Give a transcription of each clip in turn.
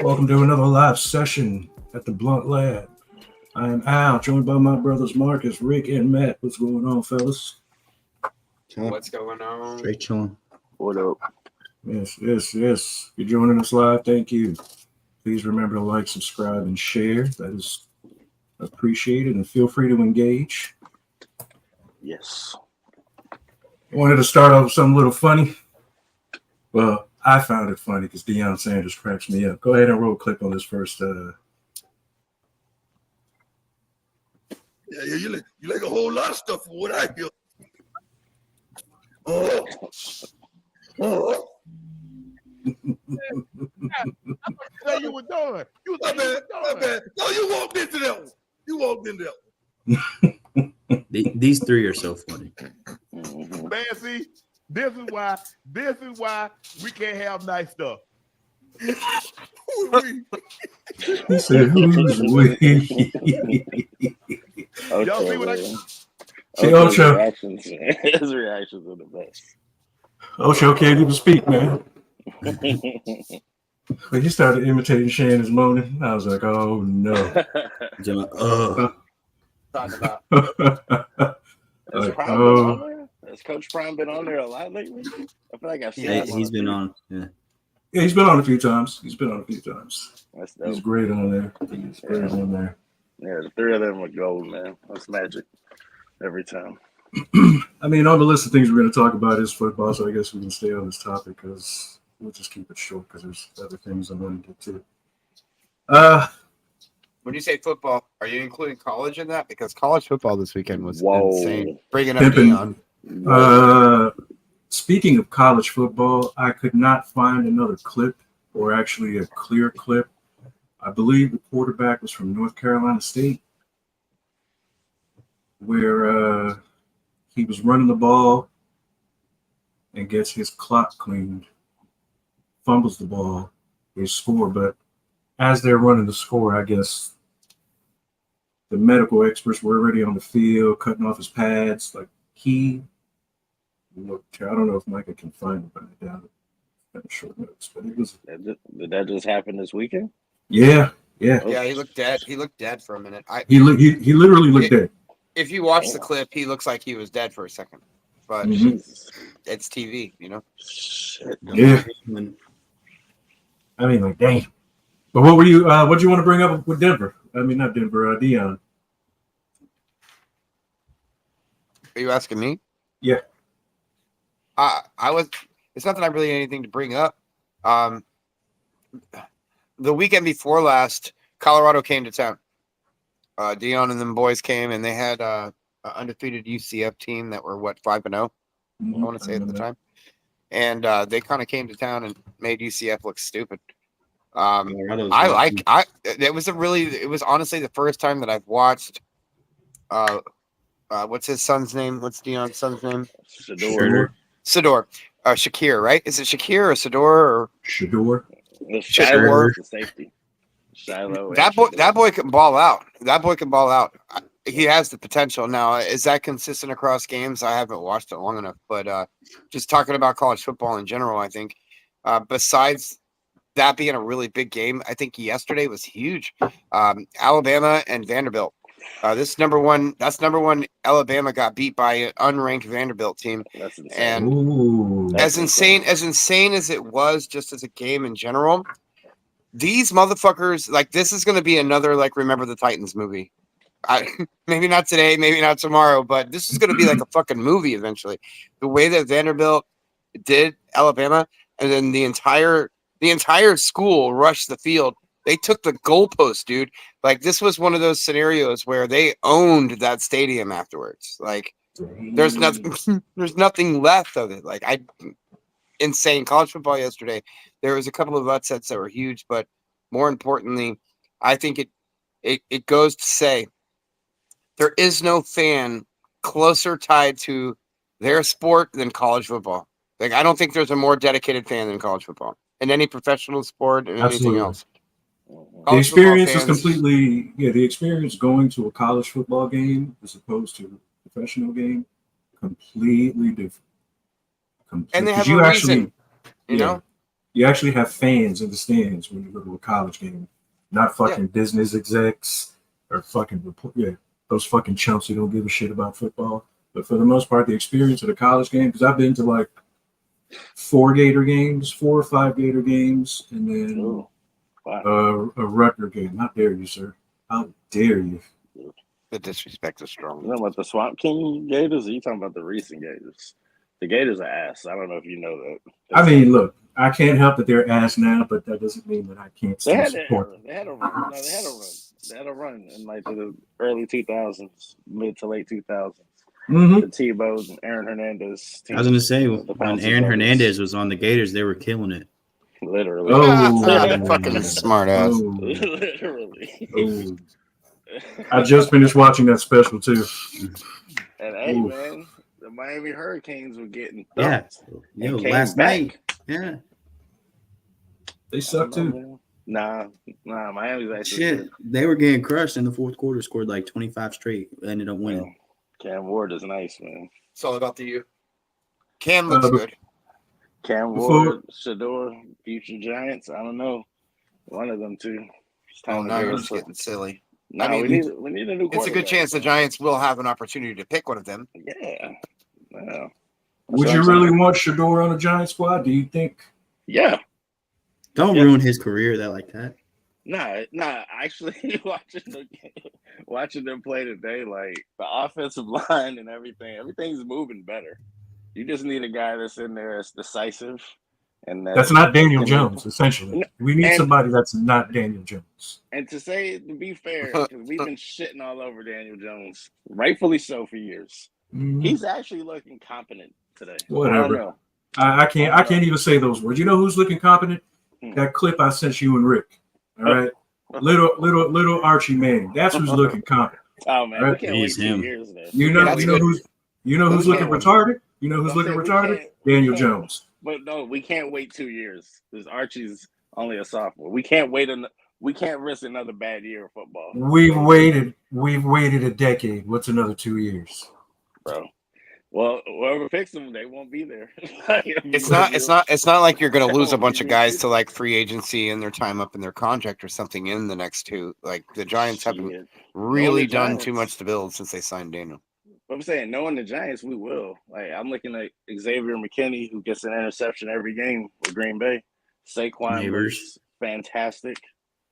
Welcome to another live session at the Thebluntlab. I am Al, joined by my brothers Marcus, Rick, and Matt. What's going on, fellas? What's going on? Straight chilling. What up? Yes. You're joining us live. Thank you. Please remember to like, subscribe, and share. That is appreciated, and feel free to engage. Yes. I wanted to start off with something a little funny. Well, I found it funny because Deion Sanders cracks me up. Go ahead and roll a clip on this first. Yeah, you like a whole lot of stuff from what I hear. Oh. Say you were doing. My bad. No, you walked into that one. You walked into that These three are so funny. Man, see, this is why we can't have nice stuff. one. He said, "Who's we?" Y'all see what I? See, Ocho. His reactions are the best. Ocho can't even speak, man. When he started imitating Shannon's moaning, I was like, "Oh no!" Talking about. Has Coach Prime been on there a lot lately? I feel like I've seen him. He's been on. Yeah. Yeah, he's been on a few times. That's dope. He's great on there. Yeah, the three of them are gold, man. That's magic every time. I mean, on the list of things we're going to talk about is football, so I guess we can stay on this topic because we'll just keep it short because there's other things I want to get to. When you say football, are you including college in that? Because college football this weekend was insane. Bringing up Deion. Speaking of college football, I could not find another clip or actually a clear clip. I believe the quarterback was from North Carolina State, where he was running the ball and gets his clock cleaned, fumbles the ball, they score. But as they're running the score, I guess the medical experts were already on the field, cutting off his pads. Like he looked, I don't know if Micah can find it, but I doubt it. Short notes, but it was. Did that just happen this weekend? Yeah. Yeah, he looked dead. He looked dead for a minute. He literally looked dead. If you watch the clip, he looks like he was dead for a second. But it's TV, you know? Yeah. I mean, like, dang. But what you want to bring up with Denver? I mean, not Denver, Deion. Are you asking me? Yeah. It's not that I really had anything to bring up. The weekend before last, Colorado came to town. Deion and them boys came, and they had an undefeated UCF team that were 5-0. I want to say at the time, and they kind of came to town and made UCF look stupid. It was honestly the first time that I've watched. What's his son's name? What's Deion's son's name? Shador. Shakir, right? Is it Shakir or Shador or Shador? Shador. Safety. Shiloh. That boy can ball out. He has the potential. Now, is that consistent across games? I haven't watched it long enough, but just talking about college football in general, I think besides that being a really big game, I think yesterday was huge. Alabama and Vanderbilt. That's number one. Alabama got beat by an unranked Vanderbilt team. That's insane. And as insane as it was, just as a game in general, these motherfuckers, like, this is going to be another, like, Remember the Titans movie. Maybe not today, maybe not tomorrow, but this is going to be like a fucking movie eventually. The way that Vanderbilt did Alabama, and then the entire school rushed the field. They took the goalpost, dude. Like, this was one of those scenarios where they owned that stadium afterwards. Like, there's nothing left of it. Like, insane college football yesterday. There was a couple of upsets that were huge, but more importantly, I think it goes to say there is no fan closer tied to their sport than college football. Like, I don't think there's a more dedicated fan than college football in any professional sport and anything else. The experience is completely, the experience going to a college football game as opposed to a professional game, completely different. And they have a reason. You know? You actually have fans in the stands when you go to a college game, not fucking business execs or fucking those fucking chumps who don't give a shit about football. But for the most part, the experience of the college game, because I've been to like 4 or 5 Gator games, and then Ooh, wow. a Rutger game. How dare you, sir? How dare you? The disrespect is You strong. know about the Swamp King Gators? Or you talking about the recent Gators? The Gators are ass. I don't know if you know that. I mean, look, I can't help that they're ass now, but that doesn't mean that I can't They still had their support era. them. They had a run. No, they had a run. They had a run in like the early 2000s, mid to late 2000s. Mm-hmm. The Tebows and Aaron Hernandez. I was gonna say the when Pouncey Aaron brothers. Hernandez was on the Gators, they were killing it. Literally. Oh, Fucking smart ass. oh, Literally. oh. I just finished watching that special too. And hey, Oof. man, the Miami Hurricanes were getting Yeah. thumped. Yo, and came last back. night. Yeah. They suck too. Nah, Miami's actually Shit. good. They were getting crushed in the fourth quarter, scored like 25 straight, ended up winning. Cam Ward is nice, man. It's all about the you. Cam looks good. Cam Ward, Shador, future Giants. I don't know. One of them two. It's time to Now give you're us just getting silly. No, I mean, we need a new quarterback. It's a good chance the Giants will have an opportunity to pick one of them. Yeah. Wow. Would you really want Shador on a Giant squad? Do you think? Yeah. Don't ruin his career like that. Nah. Actually, watching them play today, like the offensive line and everything's moving better. You just need a guy that's in there that's decisive, and that's not Daniel Jones. Essentially, we need somebody that's not Daniel Jones. And to be fair, because we've been shitting all over Daniel Jones, rightfully so, for years. Mm-hmm. He's actually looking competent today. Whatever. I don't know. I can't even say those words. You know who's looking competent? That clip I sent you and Rick. All right, little Archie Manning. That's who's looking competent. Oh man, right? We can't wait 2 years there. You know who's looking retarded? You know who's looking retarded? Daniel Jones. But no, we can't wait 2 years because Archie's only a sophomore. We can't wait. We can't risk another bad year of football. We've waited a decade. What's another 2 years, bro? Well, whoever picks them, they won't be there. It's not like you're going to lose a bunch of guys to like free agency and their time up in their contract or something in the next two. Like the Giants haven't really done too much to build since they signed Daniel. I'm saying, knowing the Giants, we will. Like I'm looking at Xavier McKinney, who gets an interception every game with Green Bay. Saquon was fantastic.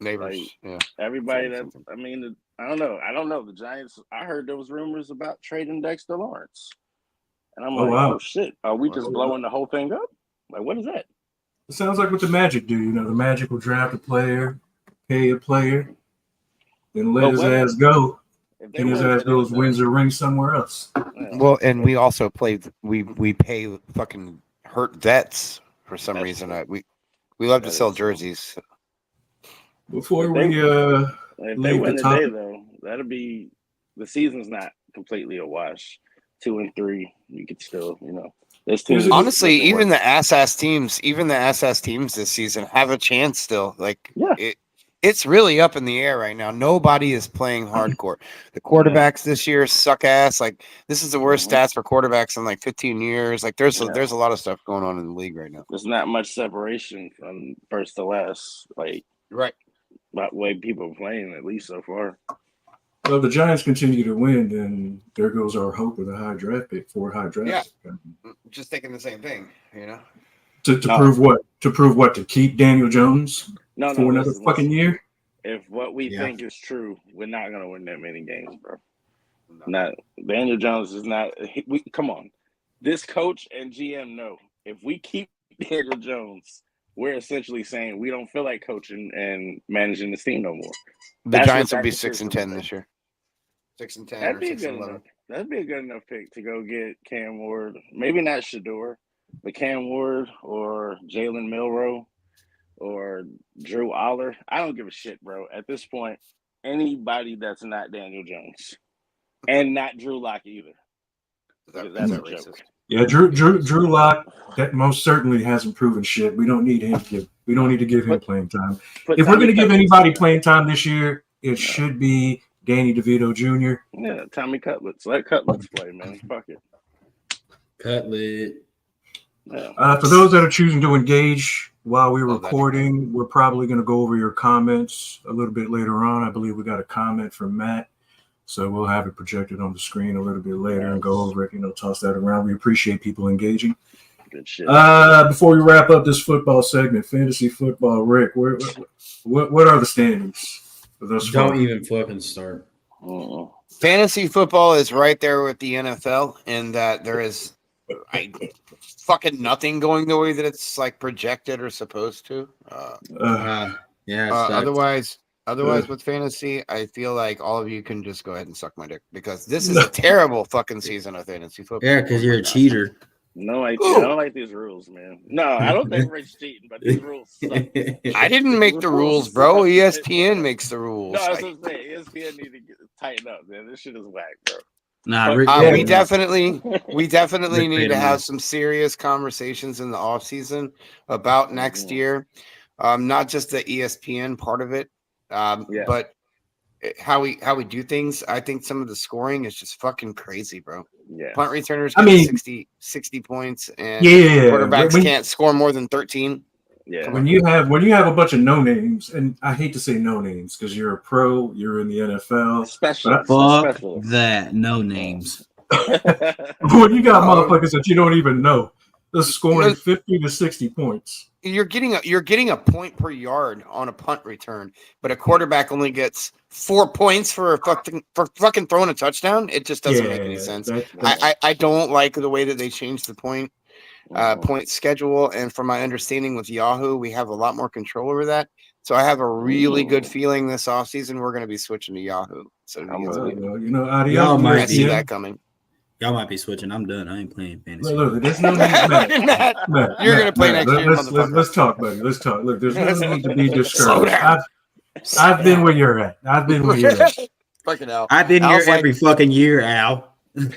Everybody that I don't know. The Giants. I heard there was rumors about trading Dexter Lawrence. And I'm oh shit! Are we just blowing the whole thing up? Like, what is that? It sounds like what the Magic do. You know, the Magic will draft a player, pay a player, then let his ass go. And his ass goes wins a ring somewhere else. Well, and we also we pay fucking hurt vets for some reason. We love to sell jerseys. Before we if they win today, though, that'll be the season's not completely a wash. 2-3, you could still, there's two. Honestly, even the ass teams this season have a chance still. Like, it's really up in the air right now. Nobody is playing hardcore. The quarterbacks this year suck ass. Like, this is the worst stats for quarterbacks in like 15 years. Like, there's a lot of stuff going on in the league right now. There's not much separation from first to last. Like, right, by the way people are playing, at least so far. Well, the Giants continue to win, then there goes our hope with a high draft pick for a high draft. Yeah, just thinking the same thing, To prove what? To prove what? To keep Daniel Jones for another fucking year? If what we think is true, we're not going to win that many games, bro. Not Daniel Jones is not. Come on, this coach and GM know if we keep Daniel Jones, we're essentially saying we don't feel like coaching and managing this team no more. The Giants will be 6-10 this year. 6-10. That'd be 6-11. That'd be a good enough pick to go get Cam Ward. Maybe not Shador, but Cam Ward or Jalen Milroe or Drew Aller. I don't give a shit, bro. At this point, anybody that's not Daniel Jones and not Drew Lock either. That's a joke. Yeah, Drew Lock. That most certainly hasn't proven shit. We don't need him. We don't need to give him playing time. If we're going to give anybody playing time this year, it should be Danny DeVito Jr. Yeah, Tommy Cutlets. Let Cutlets play, man. Fuck it. Cutlet. For those that are choosing to engage while we're recording, we're probably going to go over your comments a little bit later on. I believe we got a comment from Matt, so we'll have it projected on the screen a little bit later and go over it. Toss that around. We appreciate people engaging. Good shit. Before we wrap up this football segment, fantasy football, Rick, what are the standings for those? Don't even fucking start. Fantasy football is right there with the NFL in that there is fucking nothing going the way that it's like projected or supposed to. Otherwise, with fantasy, I feel like all of you can just go ahead and suck my dick because this is a terrible fucking season of fantasy football. Yeah, because you're a cheater. No, I don't like these rules, man. No, I don't think Rick's cheating, but these rules suck. I didn't make the rules, bro. ESPN makes the rules. No, I was going to say, ESPN need to tighten up, man. This shit is whack, bro. Nah, we definitely need to have some serious conversations in the off season about next year. Not just the ESPN part of it, but how we do things. I think some of the scoring is just fucking crazy, bro. Yeah. Punt returners get 60 points and quarterbacks can't score more than 13. Yeah. When you have a bunch of no names, and I hate to say no names because you're a pro, you're in the NFL. Fuck that, no names. When you got motherfuckers that you don't even know, they're scoring 50 to 60 points. You're getting a point per yard on a punt return, but a quarterback only gets 4 points for fucking throwing a touchdown. It just doesn't make any sense. I don't like the way that they changed the point schedule, and from my understanding with Yahoo, we have a lot more control over that. So I have a really good feeling this offseason we're going to be switching to Yahoo. So y'all might see that coming. Y'all might be switching. I'm done. I ain't playing fantasy. Look, there's no need. Matt, you're going to play next year. Let's talk, buddy. Let's talk. Look, there's no need to be discouraged. I've been where you're at. Fucking Al. I've been here every fucking year, Al.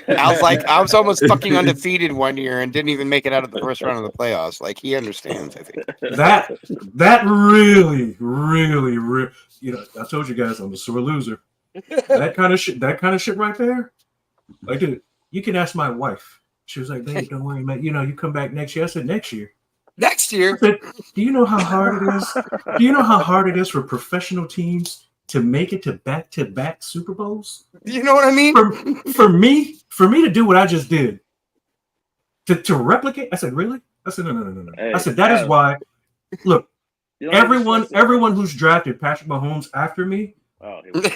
I was almost fucking undefeated one year and didn't even make it out of the first round of the playoffs. Like, he understands, I think. That really, I told you guys I'm a sore loser. That kind of shit right there. Like, dude, you can ask my wife. She was like, babe, don't worry, man. You come back next year. I said, next year. Next year? I said, do you know how hard it is? Do you know how hard it is for professional teams to make it to back-to-back Super Bowls? You know what I mean? For me to do what I just did, to replicate, I said, really? I said, no. Hey, I said, that is why. Look, everyone who's drafted Patrick Mahomes after me, let's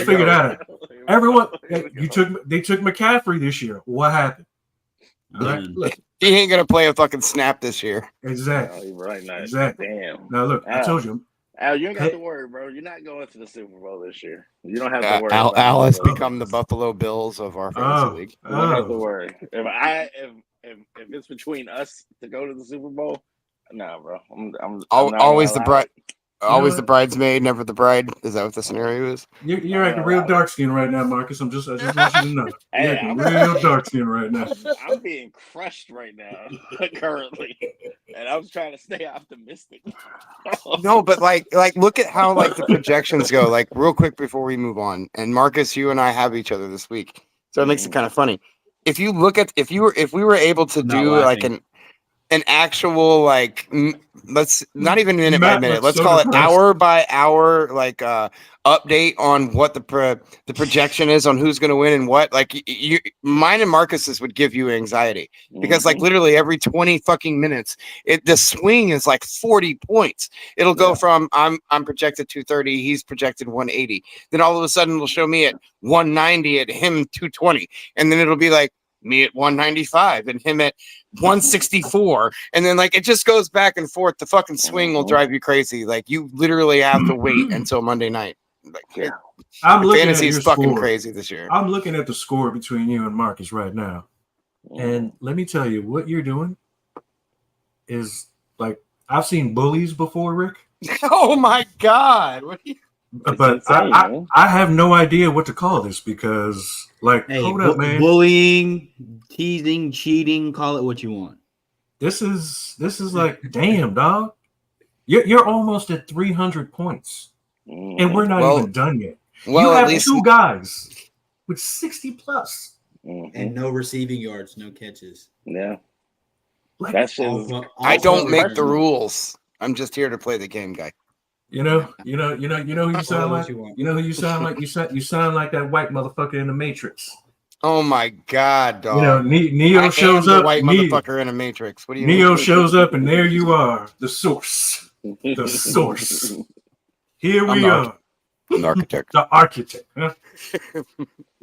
figure that out. Everyone, they took McCaffrey this year. What happened? All right, look. He ain't gonna play a fucking snap this year. Exactly. Right now. Exactly. Damn. Now look, I told you. Al, you ain't got to worry, bro. You're not going to the Super Bowl this year. You don't have to worry. Al has become the Buffalo Bills of our fantasy league. You don't have to worry. If it's between us to go to the Super Bowl, nah, bro. I'm always the bride. Always the bridesmaid, never the bride. Is that what the scenario is? You're acting real dark skin right now, Marcus. I just want you to know. You're acting real dark skin right now. I'm being crushed right now, currently, and I'm trying to stay optimistic. No, but like, look at how like the projections go. Like, real quick before we move on. And Marcus, you and I have each other this week, so it makes it kind of funny. If you look at if we were able to do like an actual like let's not even minute by minute, let's call it hour by hour like update on what the projection is on who's going to win and what, like mine and Marcus's would give you anxiety because like literally every 20 fucking minutes the swing is like 40 points. It'll go from I'm projected 230, he's projected 180, then all of a sudden it'll show me at 190 at him 220, and then it'll be like me at 195 and him at 164, and then like it just goes back and forth. The fucking swing will drive you crazy. Like you literally have to wait until Monday night. Like, fantasy is fucking crazy this year. I'm looking at the score between you and Marcus right now, and let me tell you what you're doing is like I've seen bullies before, Rick. Oh my god! What are you? But I have no idea what to call this because, like, hold up, man. Bullying, teasing, cheating, call it what you want. This is like, damn, dog. You're almost at 300 points, and we're not even done yet. You have two guys with 60 plus, and no receiving yards, no catches. Yeah. Like, That's just. I don't make the rules. I'm just here to play the game, guy. You know who you sound like? You know who you sound like? You sound like that white motherfucker in the Matrix. Oh my God, dog. You know, Neo shows up. White motherfucker in a Matrix. What do you Neo mean? shows up, and there you are, the source. The source. Here we are. An architect. The architect. Huh?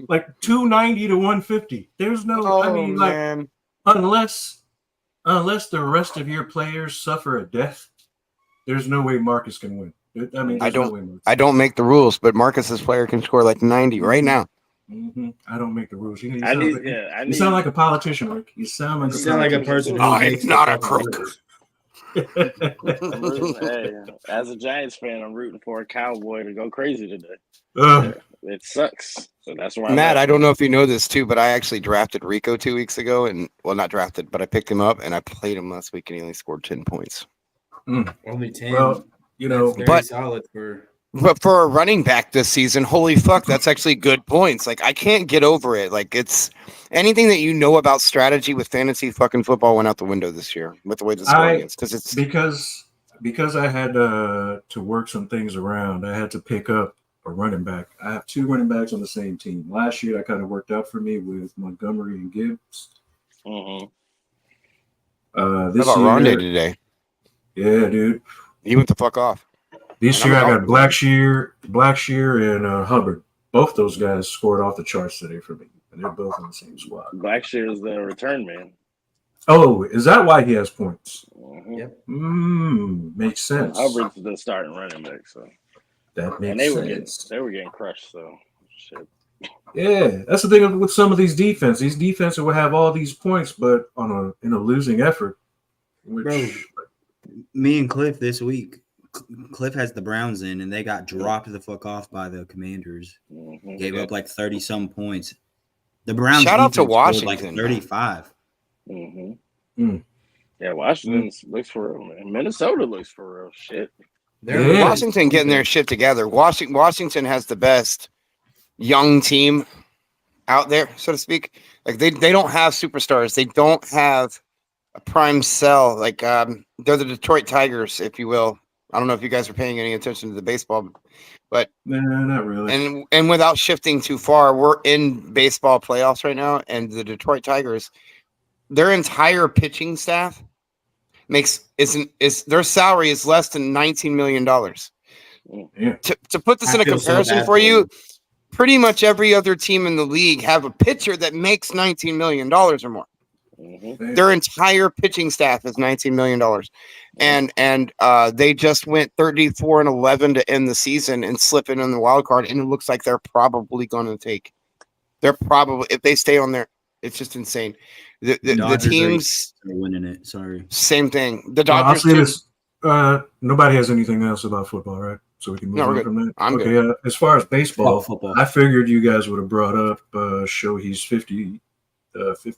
Like 290 to 150. There's no. I mean, like, unless the rest of your players suffer a death, there's no way Marcus can win. I mean, I don't make the rules, but Marcus's player can score like 90 right now. Mm-hmm. I don't make the rules. You sound like a politician, Rick. You sound like a person. I'm not a crook. Hey, as a Giants fan, I'm rooting for a Cowboy to go crazy today. It sucks. So that's why. Matt, I don't know if you know this too, but I actually drafted Rico 2 weeks ago, and not drafted, but I picked him up and I played him last week, and he only scored 10 points. Only 10. Well, that's solid for. But for a running back this season, holy fuck, that's actually good points. Like, I can't get over it. Like, it's anything that you know about strategy with fantasy fucking football went out the window this year with the way the scoring is. Because I had to work some things around. I had to pick up a running back. I have 2 running backs on the same team. Last year, that kind of worked out for me with Montgomery and Gibbs. Mm-hmm. This How about year, Rondé today? Yeah, dude. He went the fuck off. This year, I got Blackshear, and Hubbard. Both those guys scored off the charts today for me, and they're both in the same squad. Blackshear is the return man. Oh, is that why he has points? Mm-hmm. Yep. Makes sense. Hubbard's the starting running back, so that makes sense. They were getting crushed, so shit. Yeah, that's the thing with some of these defenses. These defenses will have all these points, but in a losing effort. Bro, me and Cliff this week. Cliff has the Browns in, and they got dropped the fuck off by the Commanders. Mm-hmm. Gave up like 30-some points. The Browns. Shout out to Washington. Like 35. Mm-hmm. Yeah, Washington looks for real, man. Minnesota looks for real. Shit. Washington getting their shit together. Washington has the best young team out there, so to speak. Like they don't have superstars. They don't have a prime sell. Like they're the Detroit Tigers, if you will. I don't know if you guys are paying any attention to the baseball, but not really. And without shifting too far, we're in baseball playoffs right now, and the Detroit Tigers, their entire pitching staff is their salary is less than $19 million. Yeah. To put this in a comparison for you, pretty much every other team in the league have a pitcher that makes $19 million or more. Mm-hmm. Their entire pitching staff is $19 million. And they just went 34-11 to end the season and slip in the wild card. And it looks like they're probably going to if they stay on there, it's just insane. The teams are winning it. Sorry. Same thing. The Dodgers. I'll say this, nobody has anything else about football, right? So we can move on from that. I'm good. As far as baseball, I figured you guys would have brought up Shohei's 50/50. I think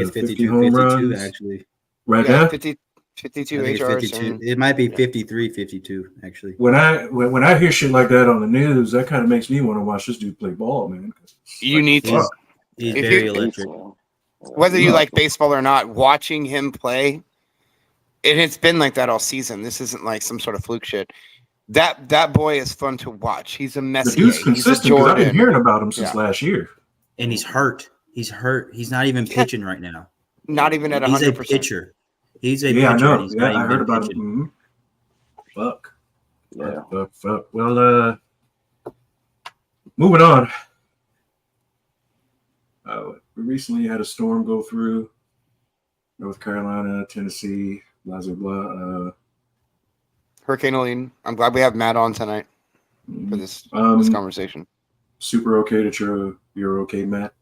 it's 52 actually. Right now? 52 52. It might be 53-52 actually. When I hear shit like that on the news, that kind of makes me want to watch this dude play ball, man. You need to. He's very electric. Whether you like baseball or not, watching him play, and it's been like that all season. This isn't like some sort of fluke shit. That boy is fun to watch. He's a Messier. The dude's consistent because I've been hearing about him since last year. And he's hurt. He's hurt. He's not even pitching right now. Not even at 100%. He's a pitcher. He's a pitcher. I know. I heard about him. Fuck. Yeah. Fuck. Well, moving on. We recently had a storm go through North Carolina, Tennessee, blah, blah, blah. Hurricane Helene. I'm glad we have Matt on tonight for this conversation. Super okay that you're okay, Matt.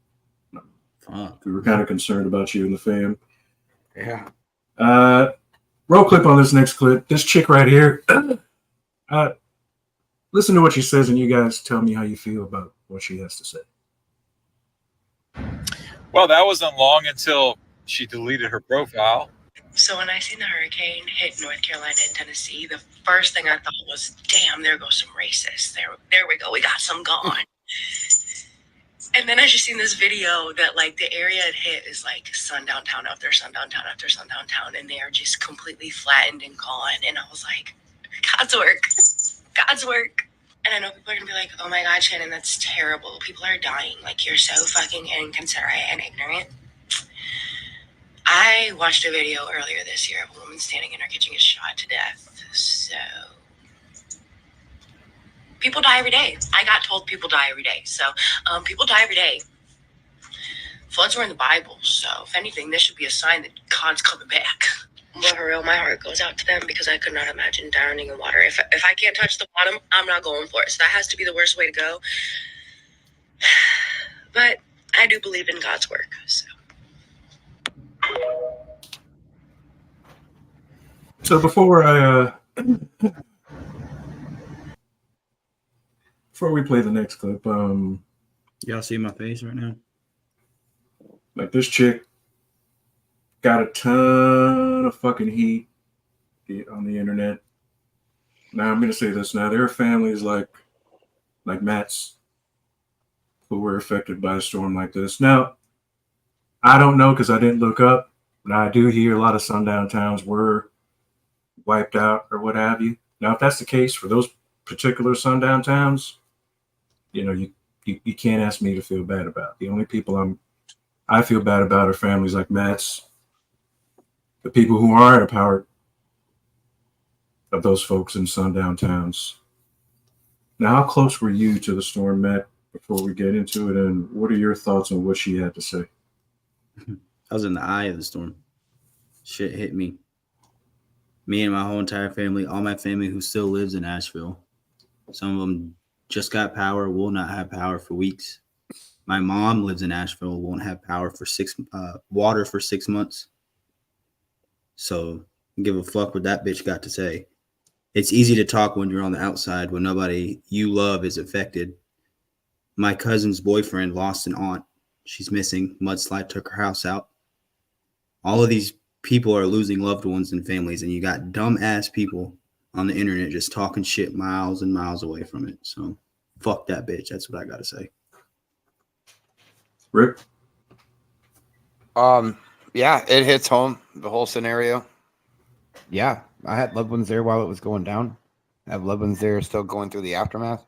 We were kind of concerned about you and the fam. Yeah. Roll clip on this next clip. This chick right here. Listen to what she says, and you guys tell me how you feel about what she has to say. Well, that wasn't long until she deleted her profile. So when I seen the hurricane hit North Carolina and Tennessee, the first thing I thought was, damn, there goes some racists. There we go. We got some gone. And then I just seen this video that like the area it hit is like sundown town after sundown town after sundown town, and they are just completely flattened and gone. And I was like, God's work, God's work. And I know people are gonna be like, oh my God, Shannon, that's terrible. People are dying. Like, you're so fucking inconsiderate and ignorant. I watched a video earlier this year of a woman standing in her kitchen gets shot to death. So people die every day. I got told people die every day. So people die every day. Floods were in the Bible. So if anything, this should be a sign that God's coming back. But for real, my heart goes out to them because I could not imagine drowning in water. If I can't touch the bottom, I'm not going for it. So that has to be the worst way to go. But I do believe in God's work. So before we play the next clip, y'all see my face right now? Like, this chick got a ton of fucking heat on the internet. Now I'm gonna say this. Now there are families like Matt's who were affected by a storm like this. Now I don't know because I didn't look up, but I do hear a lot of sundown towns were wiped out or what have you. Now, if that's the case for those particular sundown towns, you know, you can't ask me to feel bad about. The only people I feel bad about are families like Matt's, the people who aren't a part of those folks in sundown towns. Now, how close were you to the storm, Matt, before we get into it, and what are your thoughts on what she had to say? I was in the eye of the storm. Shit hit me. Me and my whole entire family, all my family who still lives in Asheville. Some of them just got power, will not have power for weeks. My mom lives in Asheville, won't have power for water for 6 months. So give a fuck what that bitch got to say. It's easy to talk when you're on the outside when nobody you love is affected. My cousin's boyfriend lost an aunt. She's missing. Mudslide took her house out. All of these people are losing loved ones and families, and you got dumb-ass people on the internet just talking shit miles and miles away from it. So fuck that bitch. That's what I got to say. Rick? Yeah, it hits home, the whole scenario. Yeah, I had loved ones there while it was going down. I have loved ones there still going through the aftermath.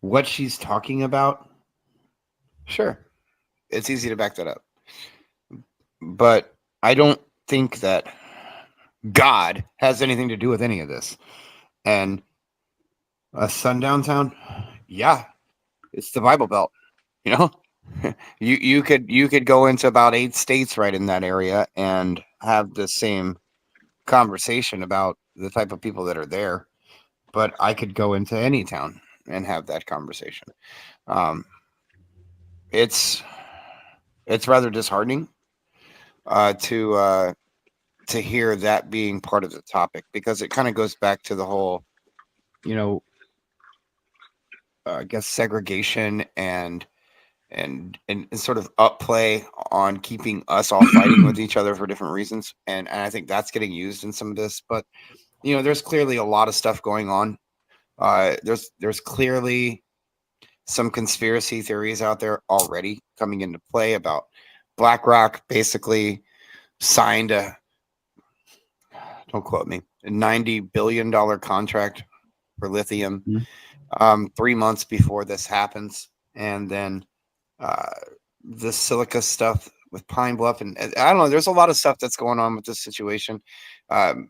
What she's talking about, sure, it's easy to back that up. But I don't think that God has anything to do with any of this. And a sundown town, yeah, it's the Bible Belt, you know? You could go into about 8 states right in that area and have the same conversation about the type of people that are there. But I could go into any town and have that conversation. It's rather disheartening to hear that being part of the topic, because it kind of goes back to the whole, you know, I guess segregation and sort of upplay on keeping us all fighting with each other for different reasons. And I think that's getting used in some of this. But, you know, there's clearly a lot of stuff going on. There's clearly some conspiracy theories out there already coming into play about BlackRock basically signed don't quote me, a $90 billion contract for lithium 3 months before this happens. And then the silica stuff with Pine Bluff. And I don't know, there's a lot of stuff that's going on with this situation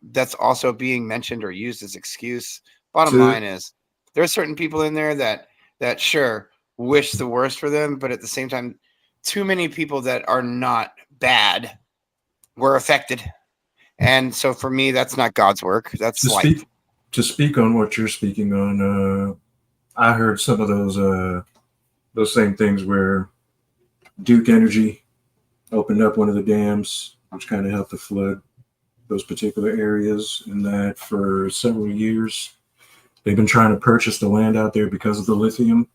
that's also being mentioned or used as excuse. Bottom line is there's certain people in there that sure wish the worst for them, but at the same time, too many people that are not bad were affected. And so for me, that's not God's work. That's life. To speak on what you're speaking on, I heard some of those same things where Duke Energy opened up one of the dams, which kind of helped to flood those particular areas, and that for several years they've been trying to purchase the land out there because of the lithium,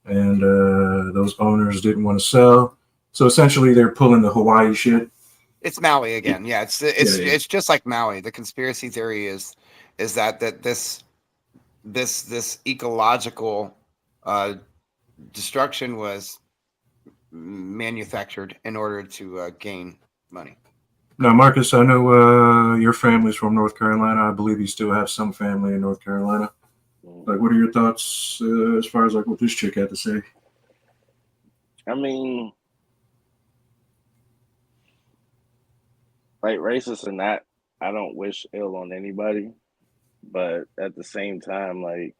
and those owners didn't want to sell. So essentially they're pulling the Hawaii shit. It's Maui again. Yeah, it's just like Maui. The conspiracy theory is that this ecological Destruction was manufactured in order to gain money. Now, Marcus, I know your family's from North Carolina. I believe you still have some family in North Carolina. Like, what are your thoughts as far as like what this chick had to say? I mean, like, racist or not, I don't wish ill on anybody, but at the same time, like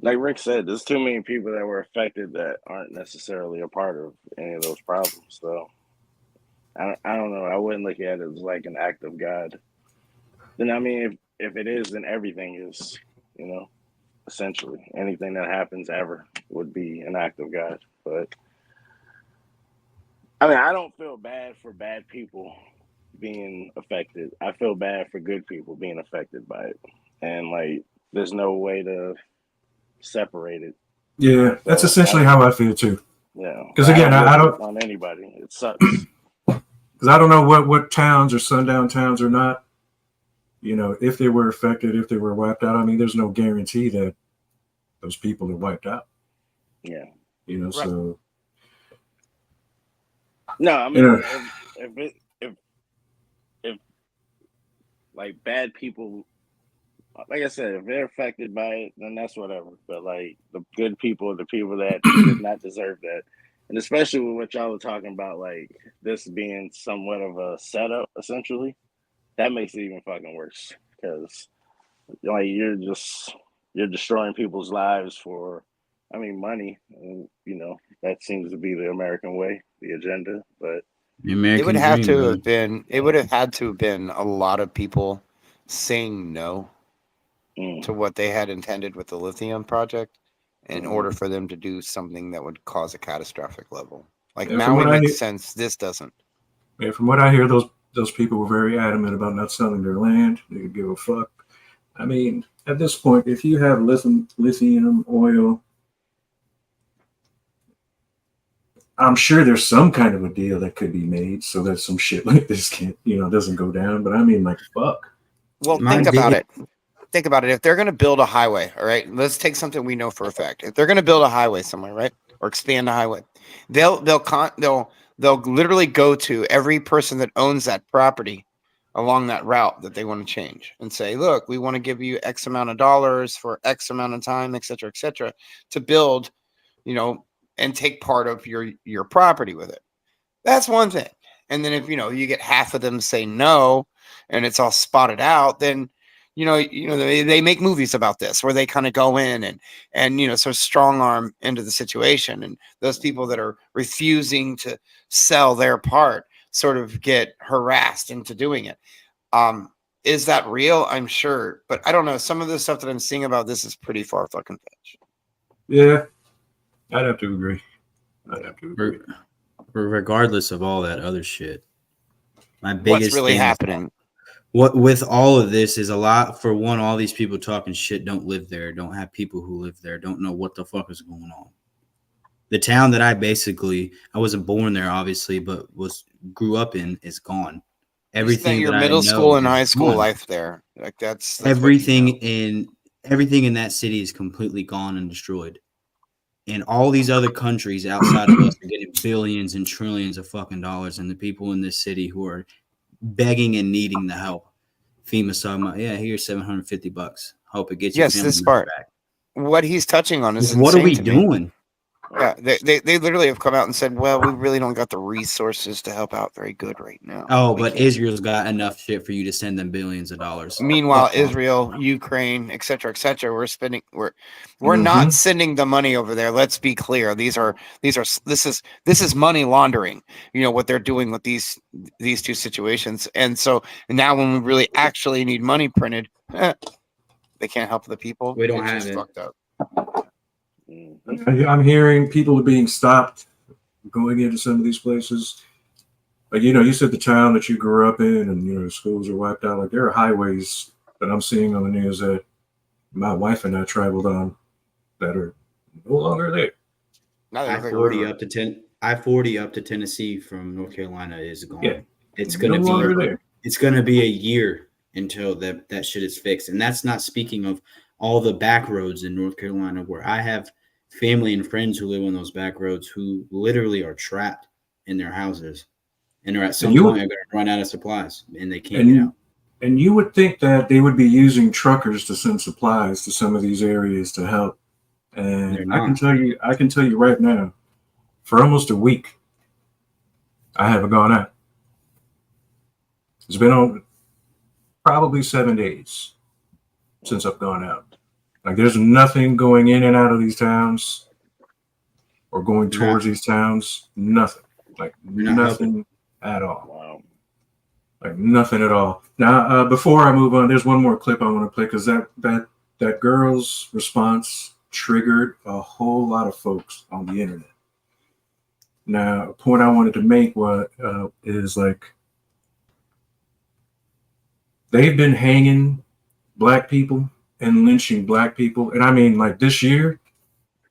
Rick said, there's too many people that were affected that aren't necessarily a part of any of those problems. So I don't know. I wouldn't look at it as like an act of God. Then I mean, if it is, then everything is, essentially anything that happens ever would be an act of God. But I mean, I don't feel bad for bad people being affected. I feel bad for good people being affected by it, and like, there's no way to separate it. Yeah, that's essentially how I feel too. Yeah, because again, I don't on anybody. It sucks. Because I don't know what towns are sundown towns or not. If they were affected, if they were wiped out. I mean, there's no guarantee that those people are wiped out. Yeah. Right. So. No, I mean, if like bad people, like I said, if they're affected by it, then that's whatever. But like the good people, the people that did not deserve that, and especially with what y'all were talking about, like this being somewhat of a setup, essentially, that makes it even fucking worse because like you're destroying people's lives for, I mean, money. And, that seems to be the American way, the agenda. But it would have to have been. It would have had to have been a lot of people saying no to what they had intended with the lithium project in order for them to do something that would cause a catastrophic level. Like Maui makes sense. This doesn't. Yeah, from what I hear, those people were very adamant about not selling their land. They could give a fuck. I mean, at this point, if you have lithium oil, I'm sure there's some kind of a deal that could be made so that some shit like this doesn't go down. But I mean, like, fuck. Well, think about it. Think about it. If they're going to build a highway, all right, let's take something we know for a fact. If they're going to build a highway somewhere, right, or expand a highway, they'll literally go to every person that owns that property along that route that they want to change and say, look, we want to give you X amount of dollars for X amount of time, et cetera, to build, and take part of your property with it. That's one thing. And then if, you get half of them say no, and it's all spotted out, then, they make movies about this where they kind of go in and sort of strong arm into the situation. And those people that are refusing to sell their part sort of get harassed into doing it. Is that real? I'm sure, but I don't know. Some of the stuff that I'm seeing about this is pretty far fucking fetched. Yeah, I'd have to agree. Regardless of all that other shit, my biggest what's really happening. What with all of this is a lot. For one, all these people talking shit don't live there, don't have people who live there, don't know what the fuck is going on. The town that I wasn't born there, obviously, but grew up in is gone. Everything your middle school and high school life there, like that's everything in that city is completely gone and destroyed. And all these other countries outside of us are getting billions and trillions of fucking dollars, and the people in this city who are begging and needing the help. FEMA's talking about, here's $750. Hope it gets you. Yes, this part. Back. What he's touching on is what are we doing? Yeah, they literally have come out and said, well, we really don't got the resources to help out very good right now. Oh, but Israel's got enough shit for you to send them billions of dollars. Meanwhile, Israel, Ukraine, et cetera, we're not sending the money over there. Let's be clear. This is money laundering, what they're doing with these two situations. And so now when we really actually need money printed, they can't help the people. We don't have it. Fucked up. I'm hearing people are being stopped going into some of these places. Like, you said the town that you grew up in and, the schools are wiped out. Like, there are highways that I'm seeing on the news that my wife and I traveled on that are no longer there. I-40 up to Tennessee from North Carolina is gone. Yeah. It's going to be there. It's going to be a year until that shit is fixed. And that's not speaking of all the back roads in North Carolina where I have family and friends who live on those back roads who literally are trapped in their houses, and they're at some point going to run out of supplies, and they can't get out. And you would think that they would be using truckers to send supplies to some of these areas to help. And I can tell you right now, for almost a week, I haven't gone out. It's been on probably 7 days since I've gone out. Like, there's nothing going in and out of these towns or going towards these towns. Nothing. Like, nothing at all. Wow. Like, nothing at all. Now, before I move on, there's one more clip I want to play because that girl's response triggered a whole lot of folks on the internet. Now, a point I wanted to make is like, they've been hanging black people and lynching black people. And I mean, like, this year,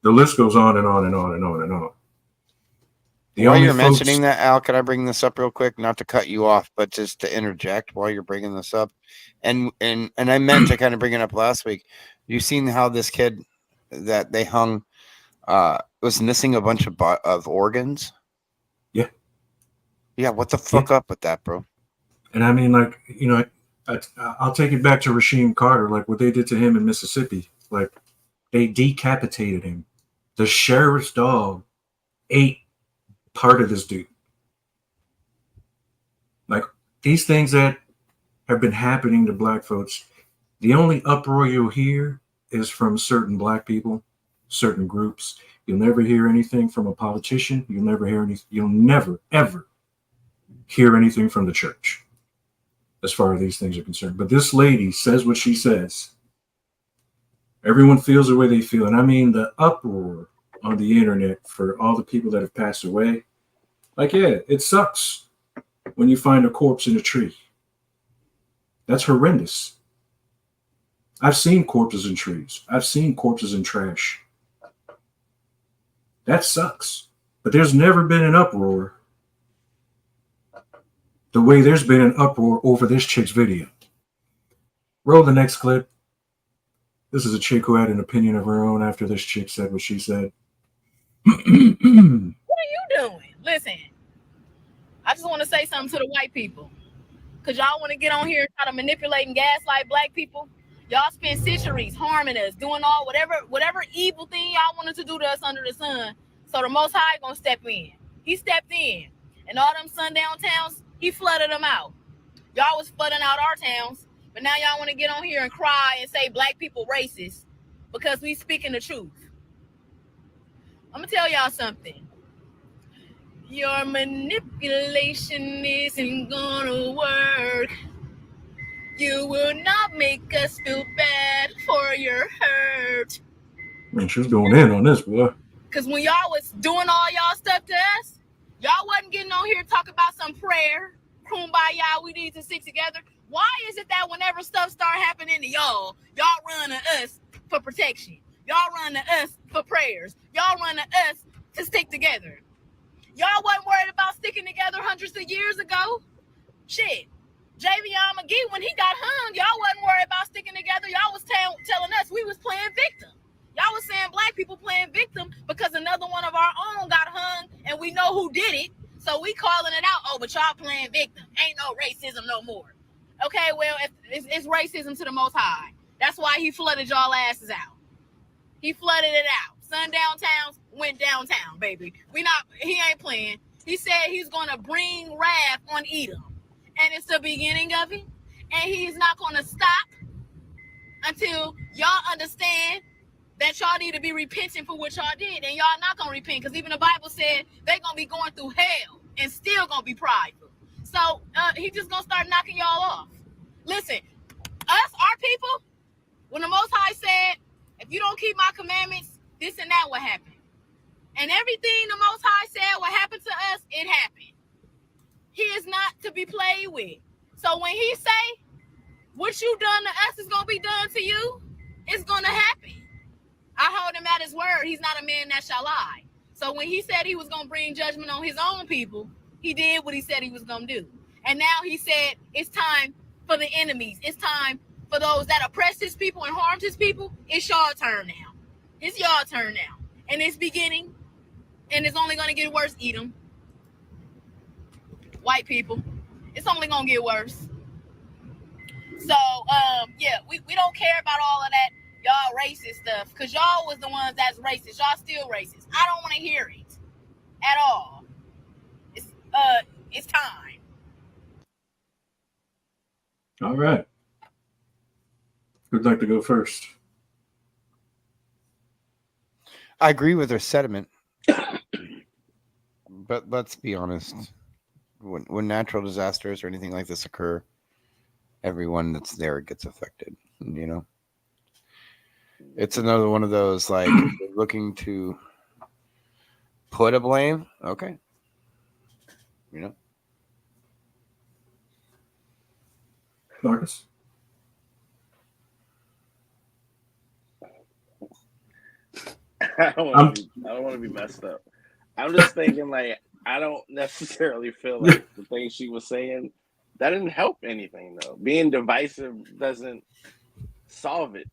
the list goes on and on and on and on and on. While you're mentioning that, Al, could I bring this up real quick? Not to cut you off, but just to interject while you're bringing this up. And I meant to kind of bring it up last week. You've seen how this kid that they hung was missing a bunch of organs? Yeah. Yeah, what the fuck up with that, bro? And I mean, like, you know, I'll take it back to Rasheem Carter, like what they did to him in Mississippi. Like, they decapitated him. The sheriff's dog ate part of this dude. Like, these things that have been happening to black folks, the only uproar you'll hear is from certain black people, certain groups. You'll never hear anything from a politician. You'll never ever hear anything from the church as far as these things are concerned. But this lady says what she says. Everyone feels the way they feel. And I mean, the uproar on the internet for all the people that have passed away. Like, yeah, it sucks when you find a corpse in a tree. That's horrendous. I've seen corpses in trees. I've seen corpses in trash. That sucks. But there's never been an uproar the way there's been an uproar over this chick's video. Roll the next clip. This is a chick who had an opinion of her own after this chick said what she said. What are you doing? Listen, I just want to say something to the white people. Because y'all want to get on here and try to manipulate and gaslight black people. Y'all spent centuries harming us, doing all whatever evil thing y'all wanted to do to us under the sun. So the Most High gonna step in. He stepped in. And all them sundown towns, he flooded them out. Y'all was flooding out our towns. But now y'all want to get on here and cry and say black people racist because we speaking the truth. I'm going to tell y'all something. Your manipulation isn't going to work. You will not make us feel bad for your hurt. Man, she's going in on this, boy. Because when y'all was doing all y'all stuff to us, y'all wasn't getting on here to talk about some prayer. Kumbaya, we need to stick together. Why is it that whenever stuff start happening to y'all run to us for protection? Y'all run to us for prayers. Y'all run to us to stick together. Y'all wasn't worried about sticking together hundreds of years ago. Shit. Javion McGee, when he got hung, y'all wasn't worried about sticking together. Y'all was telling us we was playing victim. Y'all was saying black people playing victim because another one of our own got hung and we know who did it. So we calling it out. Oh, but y'all playing victim. Ain't no racism no more. Okay, well, it's racism to the Most High. That's why he flooded y'all asses out. He flooded it out. Sundown towns went downtown, baby. He ain't playing. He said he's going to bring wrath on Edom. And it's the beginning of it. And he's not going to stop until y'all understand that y'all need to be repenting for what y'all did. And y'all not going to repent because even the Bible said they're going to be going through hell and still going to be prideful. So he just going to start knocking y'all off. Listen, our people, when the Most High said, if you don't keep my commandments, this and that will happen. And everything the Most High said will happen to us, it happened. He is not to be played with. So when he say, what you done to us is going to be done to you, it's going to happen. I hold him at his word. He's not a man that shall lie. So when he said he was going to bring judgment on his own people, he did what he said he was going to do. And now he said it's time for the enemies. It's time for those that oppressed his people and harmed his people. It's y'all turn now. It's y'all turn now. and it's beginning, and it's only gonna get worse. Eat them, white people. It's only gonna get worse. So yeah, we don't care about all of that y'all racist stuff, because y'all was the ones that's racist. Y'all still racist. I don't want to hear it at all. It's time. All right. Who'd like to go first? I agree with her sentiment, but let's be honest. When natural disasters or anything like this occur, everyone that's there gets affected. You know, it's another one of those like looking to put a blame. Okay, you know, Marcus. I don't want to be messed up. I'm just thinking, like, I don't necessarily feel like the things she was saying, that didn't help anything, though. Being divisive doesn't solve it.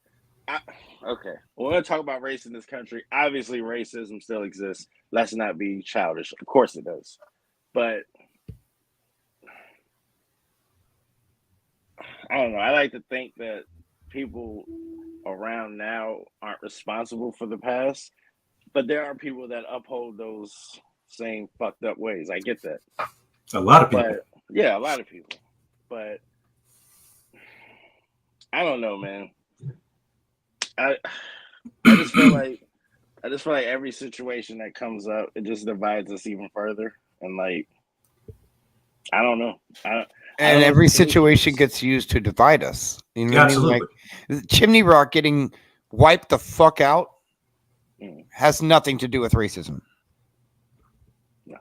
Okay, we're going to talk about race in this country. Obviously, racism still exists. Let's not be childish. Of course it does. But I don't know. I like to think that people around now aren't responsible for the past, but there are people that uphold those same fucked up ways. I get that. A lot of people. But, yeah, a lot of people. But I don't know, man. I just feel like every situation that comes up, it just divides us even further. And like, I don't know. And every situation gets used to divide us. You know what Absolutely. I mean? Like, Chimney Rock getting wiped the fuck out has nothing to do with racism. No.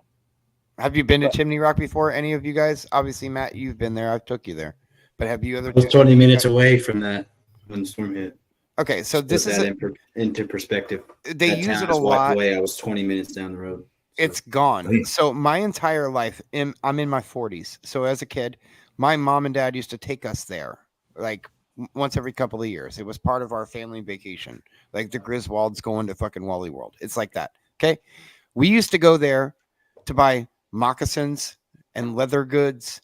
Have you been to Chimney Rock before? Any of you guys? Obviously, Matt, you've been there. I took you there. But have you I was 20 minutes away from that when the storm hit. Okay, so this is into perspective. They use it a lot. Away, I was 20 minutes down the road. So. It's gone. So my entire life, I'm in my 40s. So as a kid, my mom and dad used to take us there, like once every couple of years. It was part of our family vacation, like the Griswolds going to fucking Wally World. It's like that. Okay, we used to go there to buy moccasins and leather goods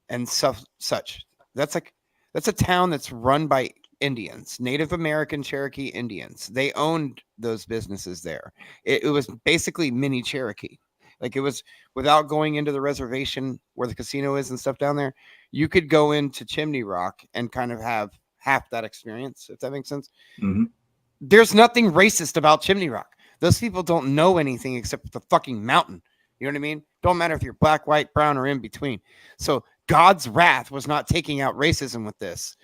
and such. That's a town that's run by Indians, Native American Cherokee Indians. They owned those businesses there. It was basically mini Cherokee. Like, it was, without going into the reservation where the casino is and stuff down there, you could go into Chimney Rock and kind of have half that experience, if that makes sense. Mm-hmm. There's nothing racist about Chimney Rock. Those people don't know anything except the fucking mountain. You know what I mean? Don't matter if you're black, white, brown, or in between. So God's wrath was not taking out racism with this.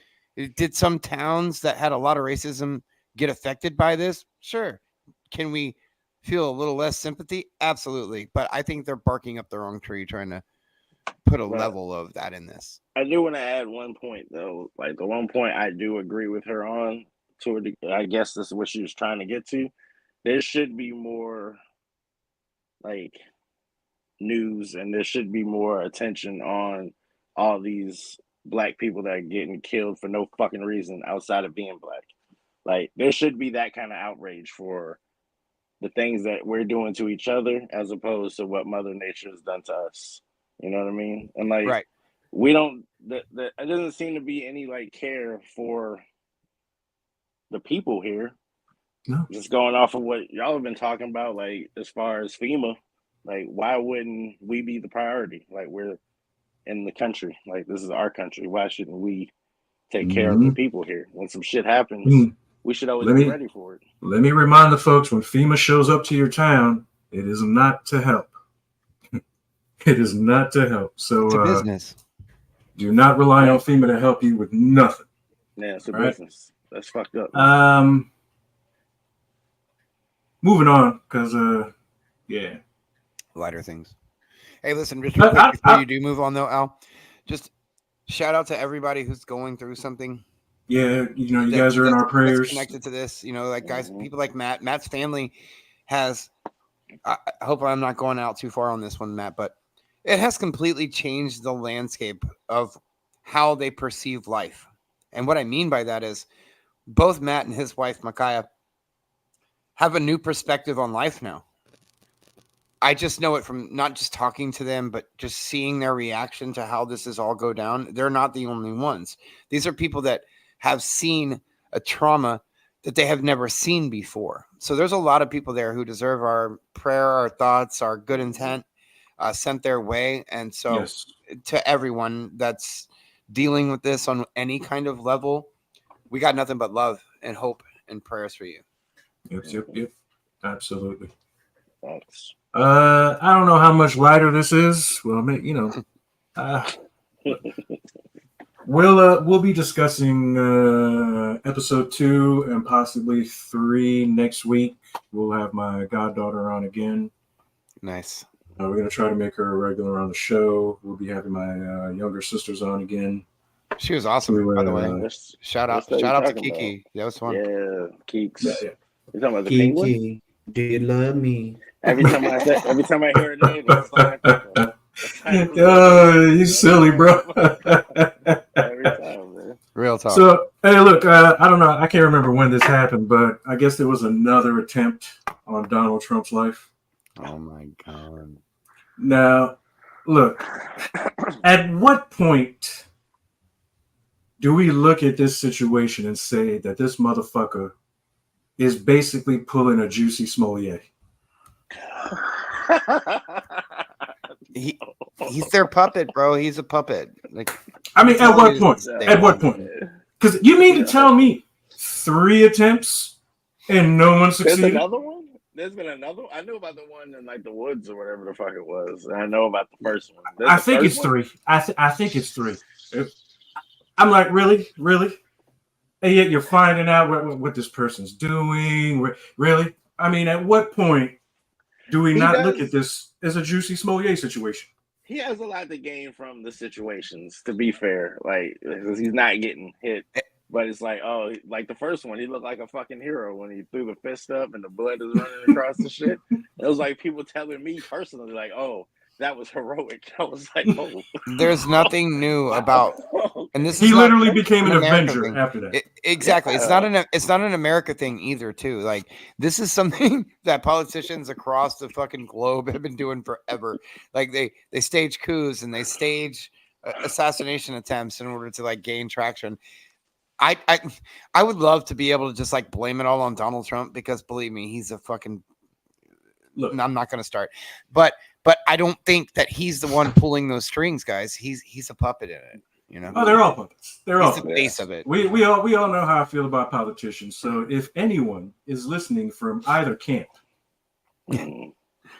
Did some towns that had a lot of racism get affected by this? Sure. Can we feel a little less sympathy? Absolutely. But I think they're barking up the wrong tree trying to put a level of that in this. I do want to add one point, though. Like, the one point I do agree with her on, I guess this is what she was trying to get to. There should be more, like, news, and there should be more attention on all these black people that are getting killed for no fucking reason outside of being black. Like, there should be that kind of outrage for the things that we're doing to each other as opposed to what Mother Nature has done to us. You know what I mean? And like, right. We don't, it doesn't seem to be any like care for the people here. No. Just going off of what y'all have been talking about, like, as far as FEMA, like, why wouldn't we be the priority? Like, we're in the country. Like, this is our country. Why shouldn't we take care of the people here? When some shit happens, we should always be ready for it. Let me remind the folks, when FEMA shows up to your town, it is not to help. It is not to help. So it's a business. Do not rely on FEMA to help you with nothing. Yeah, it's a business. That's fucked up. Moving on, because yeah. Lighter things. Hey, listen, just real quick before you do move on, though, Al, just shout out to everybody who's going through something. Yeah, you know, you guys are in our prayers. Connected to this, you know, like guys, people like Matt. Matt's family has. I hope I'm not going out too far on this one, Matt, but it has completely changed the landscape of how they perceive life. And what I mean by that is, both Matt and his wife Micaiah have a new perspective on life now. I just know it from not just talking to them, but just seeing their reaction to how this is all go down. They're not the only ones. These are people that have seen a trauma that they have never seen before. So there's a lot of people there who deserve our prayer, our thoughts, our good intent sent their way. And so to everyone that's dealing with this on any kind of level, we got nothing but love and hope and prayers for you. Yep. Absolutely. Thanks. I don't know how much lighter this is. Well, we'll be discussing episode 2 and possibly 3 next week. We'll have my goddaughter on again. Nice. We're gonna try to make her a regular on the show. We'll be having my younger sisters on again. She was awesome, by the way. Shout out to Kiki. That was fun. Yeah, Keeks. Yeah. You talking about the Kiki, penguin? do you love me? Every time I hear her name, it's like, oh, you silly, bro. every time, man. Real talk. So, hey, look, I don't know. I can't remember when this happened, but I guess there was another attempt on Donald Trump's life. Oh, my God. Now, look, at what point do we look at this situation and say that this motherfucker is basically pulling a Juicy Smollett? He's their puppet, bro. He's a puppet. Like, I mean, at what point? At what point? Because you mean to tell me 3 attempts and no one succeeded? There's another one? There's been another one? I knew about the one in like the woods or whatever the fuck it was. And I know about the first one. I think it's 3. I think it's 3. I'm like, really? And yet you're finding out what this person's doing. Really? I mean, at what point do we not look at this as a Juicy Smollett situation? He has a lot to gain from the situations, to be fair. Like, he's not getting hit. But it's like, oh, like the first one, he looked like a fucking hero when he threw the fist up and the blood is running across the shit. It was like people telling me personally, like, oh, that was heroic. I was like, oh. There's nothing new about, and this he is literally became an Avenger after that. Exactly. Yeah. It's not an America thing either, too. Like, this is something that politicians across the fucking globe have been doing forever. Like, they stage coups and they stage assassination attempts in order to like gain traction. I would love to be able to just like blame it all on Donald Trump, because believe me, he's a fucking. Look, I'm not going to start, but I don't think that he's the one pulling those strings, guys. He's a puppet in it, you know. Oh, they're all puppets. They're all the face of it. We all know how I feel about politicians. So if anyone is listening from either camp,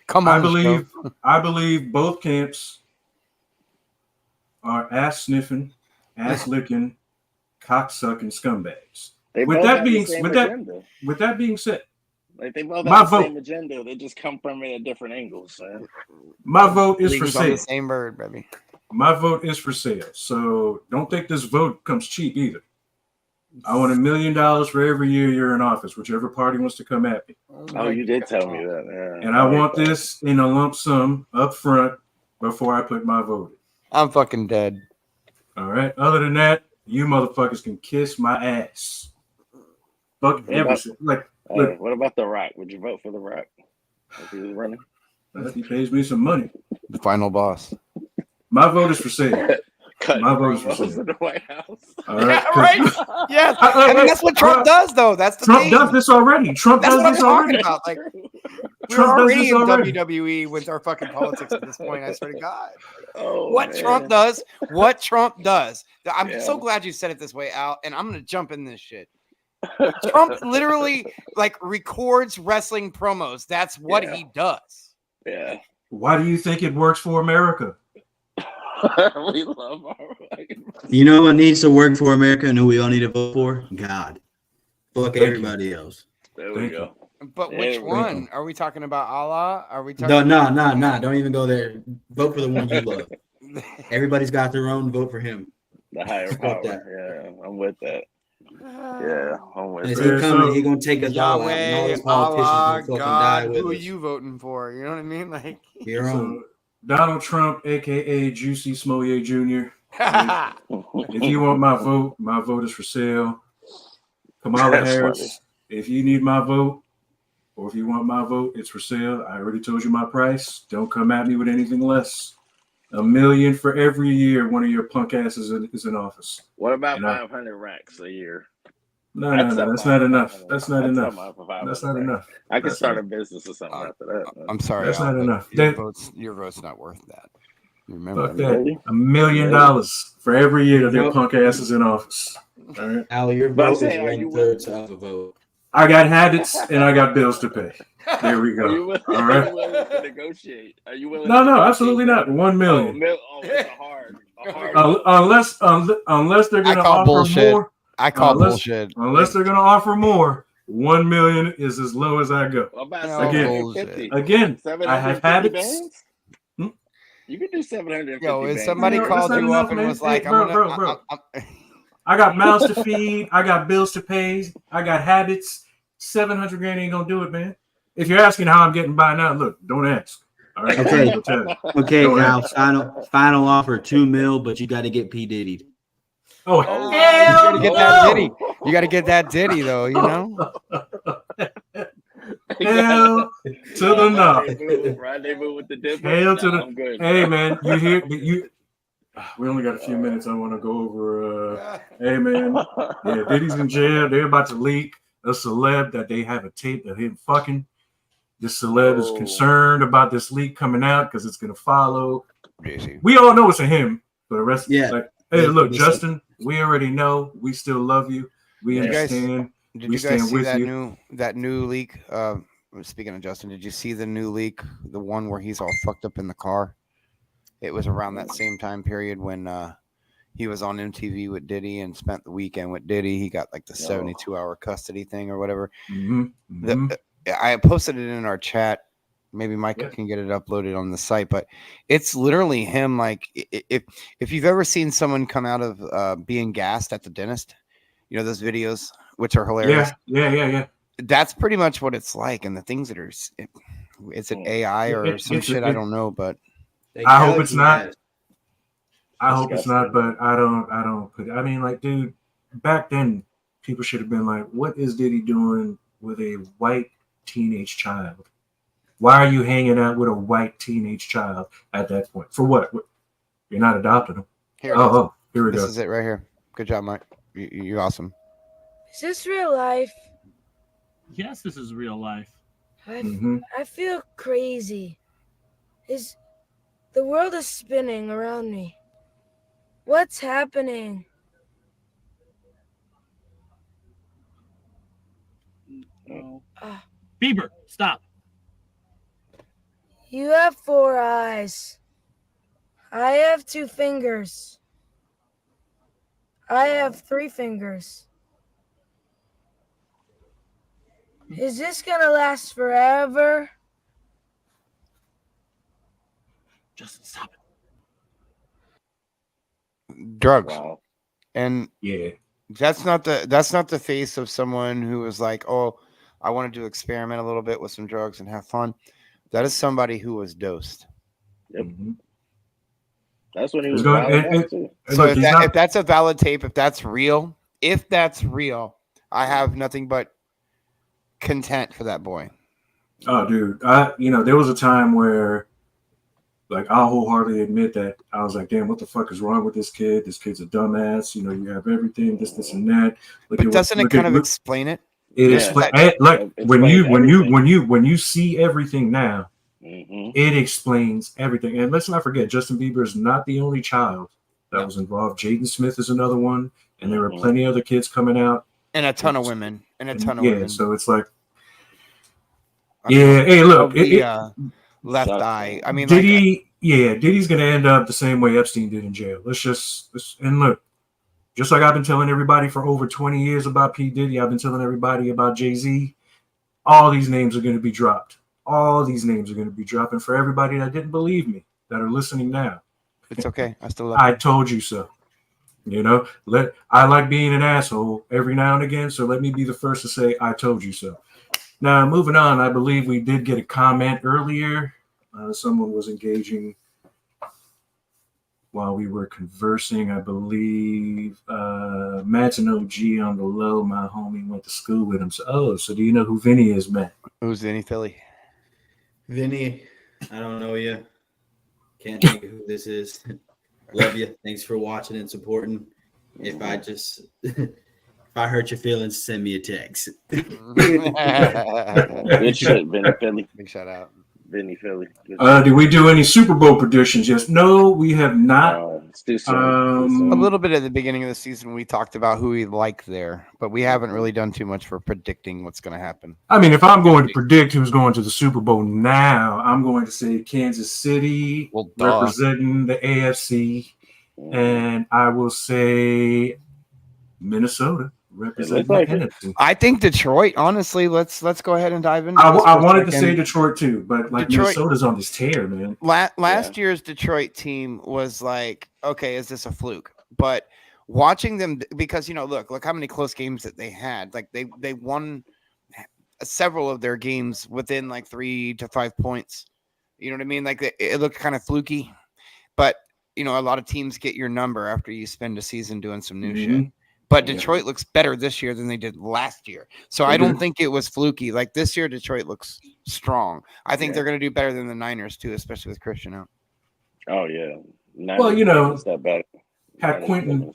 come on, I believe both camps are ass sniffing, ass licking, cocksucking scumbags. With that being said, like they both have the same agenda. They just come from it at different angles. Man. My vote is for sale. The same bird, baby. My vote is for sale. So don't think this vote comes cheap either. I want $1 million for every year you're in office, whichever party wants to come at me. Oh, you did tell me that. Yeah. And I want this in a lump sum up front before I put my vote in. I'm fucking dead. All right. Other than that, you motherfuckers can kiss my ass. Fuck everything. What about The Rock? Would you vote for The Rock if he was running? He pays me some money. The final boss. My vote is for sale. My vote is for sale. In the White House. All right. Yeah, right. Yes. I mean, that's what Trump does, though. That's the Trump thing. does this already. Trump does this already. About. Like, we're already in WWE with our fucking politics at this point. I swear to God. What Trump does. I'm so glad you said it this way, Al. And I'm gonna jump in this shit. Trump literally like records wrestling promos. That's what he does. Yeah. Why do you think it works for America? We love our. You know what needs to work for America and who we all need to vote for? God. Fuck everybody else. There we go. But which one? Are we talking about Allah? Are we talking? No. Don't even go there. Vote for the one you love. Everybody's got their own. Vote for him. The higher power. Yeah, I'm with that. Yeah, I'm with that. He's coming. He's gonna take us all out. And all those politicians Allah, fucking God, die with who us. are you voting for? You know what I mean? Like your own. Donald Trump, aka Juicy Smollett Jr. If you want my vote is for sale. Kamala Harris, if you need my vote, or if you want my vote, it's for sale. I already told you my price. Don't come at me with anything less. $1 million for every year one of your punk asses is in office. What about 500 racks a year? No, that's not enough. That's not enough. That's not enough. I could start a business or something after that. Man. I'm sorry, that's not enough. Your vote's not worth that. Remember fuck that. $1 million for every year that their punk asses in office. All right. Al, your vote is 1/3 of a vote. I got habits and I got bills to pay. There we go. All right. Are you willing to negotiate? Are you willing? No, absolutely not. $1 million. It's a hard. Unless they're going to offer bullshit. more. I call bullshit. Unless they're going to offer more, $1 million is as low as I go. Again, I have habits. You can do 750. Yo, if somebody called you up and was like, bro. I got mouths to feed. I got bills to pay. I got habits. 700 grand ain't gonna do it, man. If you're asking how I'm getting by now, look, don't ask. All right. Okay, Al. Final offer, $2 million, but you got to get P Diddy. Oh, you got to get that Diddy. You got to get that Diddy, though. You know. Hell to the no. Rendezvous with the dip. Hell to the. Hey, man, you hear you. We only got a few minutes. I want to go over. Hey, man. Yeah, Diddy's in jail. They're about to leak a celeb that they have a tape of him fucking. This celeb is concerned about this leak coming out because it's going to follow. We all know it's a him. But the rest, like, hey, look, Justin, we already know. We still love you. We understand. Did you guys see that new leak? Speaking of Justin, did you see the new leak? The one where he's all fucked up in the car? It was around that same time period when he was on MTV with Diddy and spent the weekend with Diddy. He got like the 72-hour custody thing or whatever. I posted it in our chat. Maybe Mike can get it uploaded on the site, but it's literally him. Like if you've ever seen someone come out of being gassed at the dentist, you know those videos, which are hilarious. Yeah. That's pretty much what it's like. And the things that are, is it AI or some shit? I don't know, but I hope it's not. I hope it's not, but I don't put. I mean, like, dude, back then people should have been like, "What is Diddy doing with a white teenage child? Why are you hanging out with a white teenage child at that point? For what? You're not adopting him." Here we go. This is it right here. Good job, Mike. You're awesome. Is this real life? Yes, this is real life. I feel crazy. The world is spinning around me. What's happening? Bieber, stop. You have 4 eyes. I have 2 fingers. I have 3 fingers. Is this gonna last forever? Justin, stop it. Drugs. Wow. And that's not the face of someone who is like, oh, I wanted to experiment a little bit with some drugs and have fun. That is somebody who was dosed. Yep. That's when he was so if that's a valid tape, if that's real, I have nothing but content for that boy. Oh, dude, there was a time where, like, I'll wholeheartedly admit that I was like, damn, what the fuck is wrong with this kid? This kid's a dumbass. You know, you have everything, this, and that. But doesn't it kind of explain it? It explains, like, when you see everything now, it explains everything. And let's not forget, Justin Bieber is not the only child that was involved. Jaden Smith is another one, and there were plenty of other kids coming out, and a ton of women, women. So it's like, hey, look, left eye. I mean, Diddy's gonna end up the same way Epstein did in jail. And look. Just like I've been telling everybody for over 20 years about P. Diddy, I've been telling everybody about Jay-Z. All these names are going to be dropped. All these names are going to be dropped. And for everybody that didn't believe me, that are listening now, it's okay. I still love you. I told you so. You know, I like being an asshole every now and again, so let me be the first to say I told you so. Now, moving on, I believe we did get a comment earlier. Someone was engaging while we were conversing. I believe Matt's an OG on the low. My homie went to school with him. So do you know who Vinny is, Matt? Who's Vinny Philly? Vinny, I don't know you. Can't think of who this is. Love you. Thanks for watching and supporting. If I hurt your feelings, send me a text. Good shit, Vinny Philly. Big shout out. Vinny Philly. Did we do any Super Bowl predictions? Yes. No, we have not. It's too soon. A little bit at the beginning of the season, we talked about who we like there, but we haven't really done too much for predicting what's going to happen. I mean, if I'm going to predict who's going to the Super Bowl now, I'm going to say Kansas City representing the AFC, and I will say Minnesota representing the NFC. I think Detroit. Honestly, let's go ahead and dive into. I wanted to say Detroit too, but like Minnesota's on this tear, man. Last year's Detroit team was like, okay, is this a fluke? But watching them, because look how many close games that they had. Like they won several of their games within like 3 to 5 points. You know what I mean? Like it looked kind of fluky, but a lot of teams get your number after you spend a season doing some new shit. But Detroit looks better this year than they did last year. So I don't think it was fluky. Like this year, Detroit looks strong. I think they're going to do better than the Niners too, especially with Christian out. Oh yeah. Niners, well, had Quentin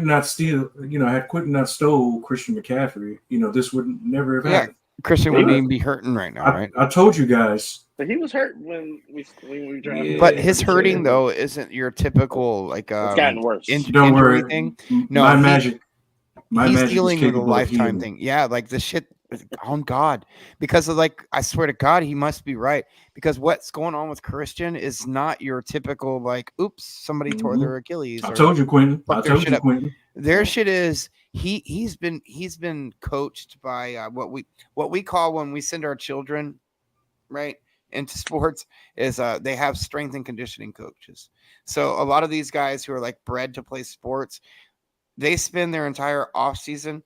not stole Christian McCaffrey, this would never have happened. Christian wouldn't even be hurting right now, right? I told you guys. But he was hurt when we drafted. But his hurting though isn't your typical like it's gotten worse. Don't worry. Thing. No, he's dealing with a lifetime thing. Yeah, like the shit on God. Because of I swear to God, he must be right. Because what's going on with Christian is not your typical oops, somebody tore their Achilles. I told you, Quentin. Quentin. Their shit is he's been coached by what we call when we send our children, right, into sports is they have strength and conditioning coaches. So a lot of these guys who are bred to play sports, they spend their entire off season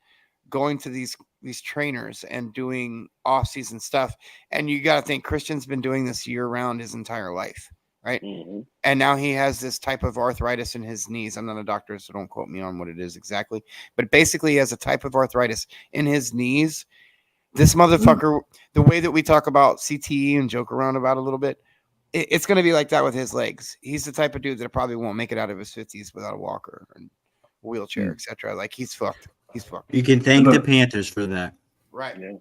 going to these trainers and doing off season stuff. And you got to think Christian's been doing this year round his entire life. Right. Mm-hmm. And now he has this type of arthritis in his knees. I'm not a doctor, so don't quote me on what it is exactly, but basically he has a type of arthritis in his knees. This motherfucker, the way that we talk about CTE and joke around about a little bit, it's going to be like that with his legs. He's the type of dude that probably won't make it out of his 50s without a walker and wheelchair, etc. Like he's fucked. He's fucked. You can thank the Panthers for that. Right. Yeah.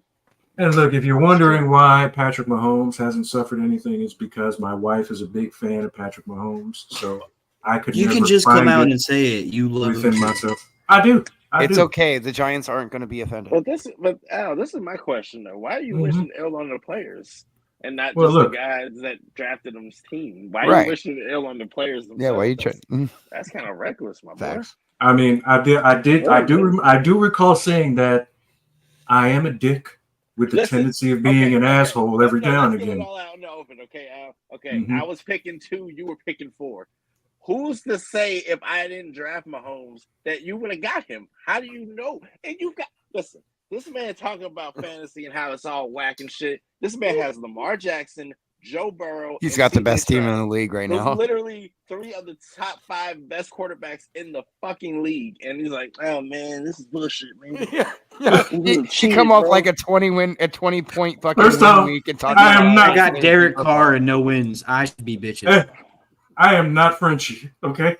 And look, if you're wondering why Patrick Mahomes hasn't suffered anything, it's because my wife is a big fan of Patrick Mahomes. So I could. You can just come out and say it. You love within myself. I do. It's okay. The Giants aren't going to be offended. But Al, this is my question though. Why are you wishing ill on the players and not just the guys that drafted them's team? Why are you wishing ill on the players themselves? Yeah, why you trying? That's kind of reckless, my boy. I mean, I do recall saying that I am a dick with the tendency of being an asshole every now and again. Get it all out in the open, okay, Al? Okay, I was picking 2, you were picking 4. Who's to say if I didn't draft Mahomes that you would have got him? How do you know? And listen, this man talking about fantasy and how it's all whack and shit. This man has Lamar Jackson, Joe Burrow. He's got the best team in the league right now. Literally 3 of the top 5 best quarterbacks in the fucking league. And he's like, oh man, this is bullshit, man. He come off like a 20-point fucking win week and talk I got Derek Carr and no wins. I should be bitching. I am not Frenchie, okay?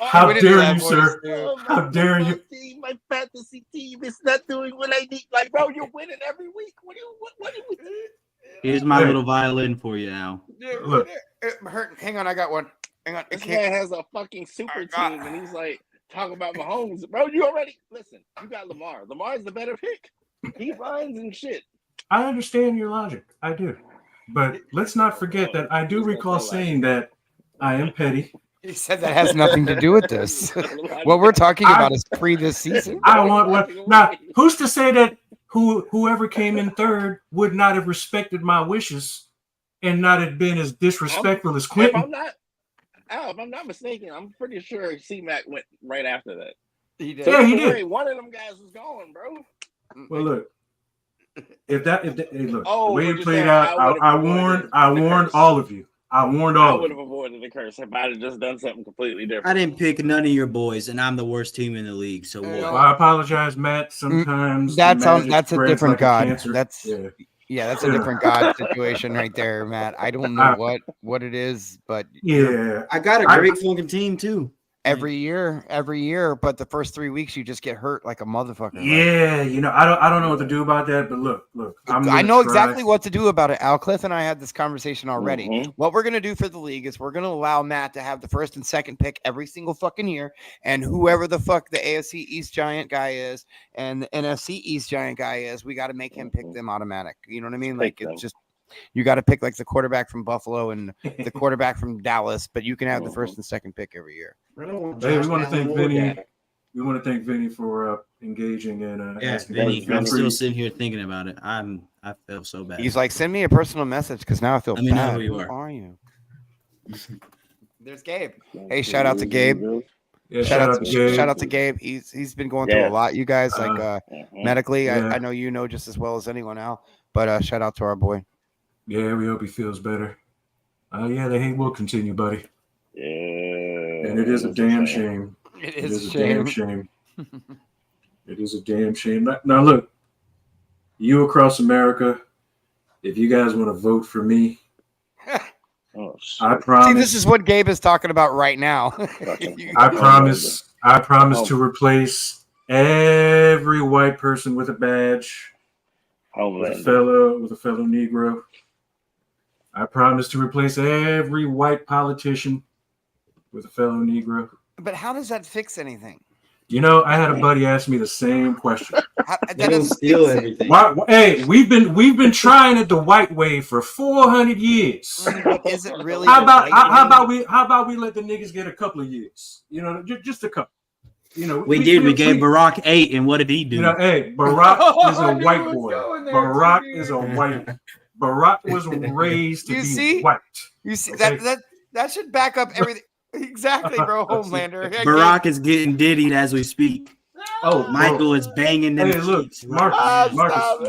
How dare you, sir? How dare you? My fantasy team is not doing what I need. Like, bro, you're winning every week. What do you Here's my little violin for you now. Look. Hang on, I got one. Hang on. This man has a fucking super team, and he's like talking about Mahomes. Bro, you got Lamar. Lamar's the better pick. He runs and shit. I understand your logic. I do. But let's not forget that I do recall saying that I am petty. He said that has nothing to do with this. What we're talking about is this season. I want what now. Who's to say that whoever came in third would not have respected my wishes and not have been as disrespectful as Quentin? If I'm not mistaken, I'm pretty sure C-Mac went right after that. He did. So yeah, he did. One of them guys was gone, bro. Well, look. If the way it played out, I warned all of you. I warned I all would of have you. avoided the curse if I'd have just done something completely different. I didn't pick none of your boys, and I'm the worst team in the league. So what? Well, I apologize, Matt. Sometimes the magic That's a spreads different like God. cancer. That's that's a different God situation right there, Matt. I don't know what it is, but I got a great fucking team too. Every year, but the first 3 weeks you just get hurt like a motherfucker. Yeah, I don't know what to do about that, but look, I know exactly what to do about it. Al Cliff and I had this conversation already. Mm-hmm. What we're gonna do for the league is we're gonna allow Matt to have the first and second pick every single fucking year, and whoever the fuck the AFC East Giant guy is and the NFC East Giant guy is, we got to make him pick them automatic. You know what I mean? Like it's just. You got to pick like the quarterback from Buffalo and the quarterback from Dallas, but you can have the first and second pick every year. Hey, we want to thank Vinny. We want to thank Vinny for engaging and asking. Vinny, I'm still sitting here thinking about it. I feel so bad. He's like, send me a personal message because now I feel bad. Let me know who you are. Who are you? There's Gabe. Hey, shout out to Gabe. Yeah, shout out to Gabe. Shout out to Gabe. He's been going through a lot. You guys medically, I know you know just as well as anyone, Al. But shout out to our boy. Yeah, we hope he feels better. Yeah, the hate will continue, buddy. Yeah. And it is a damn shame. It is a damn shame. It is a damn shame. Now, look, you across America, if you guys want to vote for me, I promise. See, this is what Gabe is talking about right now. I promise to replace every white person with a badge with a fellow Negro. I promise to replace every white politician with a fellow Negro. But how does that fix anything? I had a buddy ask me the same question. That doesn't steal everything. Hey, we've been trying it the white way for 400 years. Is it really? How about we let the niggas get a couple of years? Just a couple. We gave Barack 8, and what did he do? Hey, Barack is a white boy. Barack is a white. Barack was raised to be white. You see that should back up everything. Exactly, bro. Homelander. Barack is getting diddied as we speak. Oh, Michael is banging them. Hey, look, Marcus,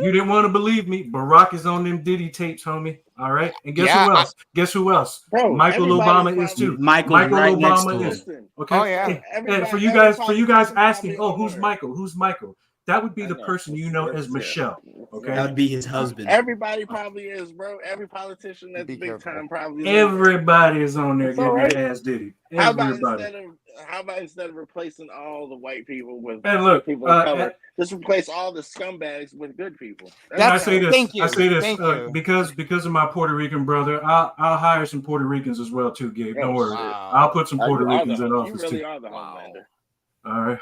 you didn't want to believe me. Barack is on them Diddy tapes, homie. All right, and guess who else? Bro, Michael Obama is too. Michael right Obama is. Okay. Oh yeah. And for you guys asking, who's Michael? Who's Michael? That would be the person you know as Michelle. Okay. That would be his husband. Everybody probably is, bro. Every politician that's big time probably is. Everybody is on there getting their ass Diddy. How about instead of replacing all the white people with people of color, just replace all the scumbags with good people? I say this because of my Puerto Rican brother. I'll hire some Puerto Ricans as well too, Gabe. Don't worry. I'll put some Puerto Ricans in office too. You really are the Homelander. All right.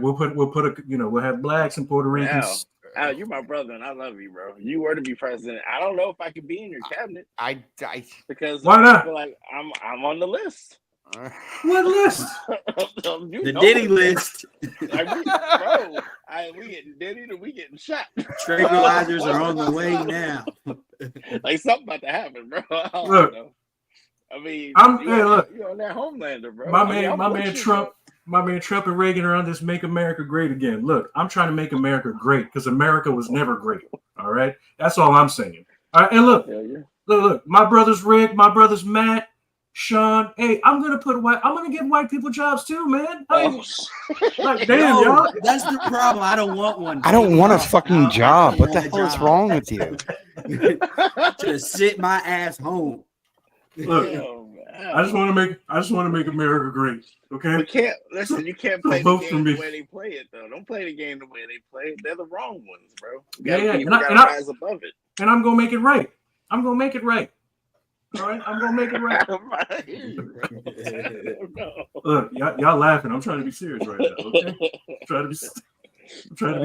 We'll have blacks and Puerto Ricans. Al, you're my brother, and I love you, bro. You were to be president. I don't know if I could be in your cabinet. Because why not? I feel like I'm on the list. What list? The Diddy list. Bro, we getting Diddy and we getting shot. Tranquilizers are on the way now. Like something about to happen, bro. Look, I mean, you're on that Homelander, bro. My man Trump. My man Trump and Reagan are on this "Make America Great Again." Look, I'm trying to make America great because America was never great. All right, that's all I'm saying. All right, and look, my brother's Rick, my brother's Matt, Sean. Hey, I'm gonna give white people jobs too, man. Like, damn, y'all. That's the problem. I don't want one. I don't want a fucking job. What the hell is wrong with you? Just sit my ass home. Look, I just want to make America great. Okay. You can't play the game the way they play it though. Don't play the game the way they play it. They're the wrong ones, bro. You gotta rise above it. And I'm gonna make it right. All right, I'm gonna make it right. Look, y'all laughing. I'm trying to be serious right now. Okay, I'm trying to be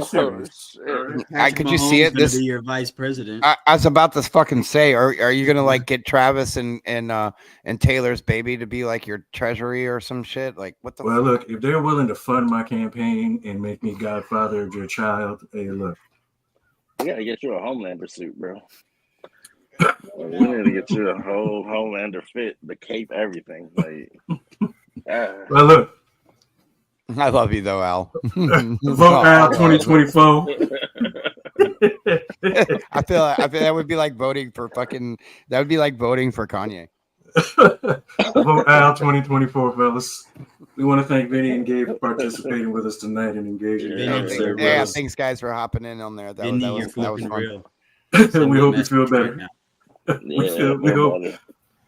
serious. Could you see it? This be your vice president. I was about to fucking say, are you gonna like get Travis and Taylor's baby to be like your treasury or some shit? Like what the? Well, look, if they're willing to fund my campaign and make me godfather of your child, hey, look, we gotta get you a Homelander suit, bro. We need to get you a whole Homelander fit, the cape, everything. Like, well, look. I love you though, Al. Vote Al 2024. I feel that would be like voting for Kanye. Vote Al 2024, fellas. We want to thank Vinny and Gabe for participating with us tonight and engaging. Yeah, thanks guys for hopping in on there. That was fun. Real. We hope you feel better.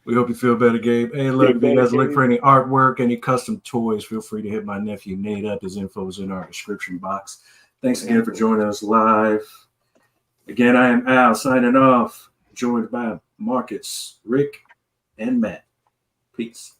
We hope you feel better, Gabe. Hey, look, if you guys look for any artwork, any custom toys, feel free to hit my nephew Nate up. His info is in our description box. Thanks again for joining us live. Again, I am Al signing off, joined by Marcus, Rick, and Matt. Peace.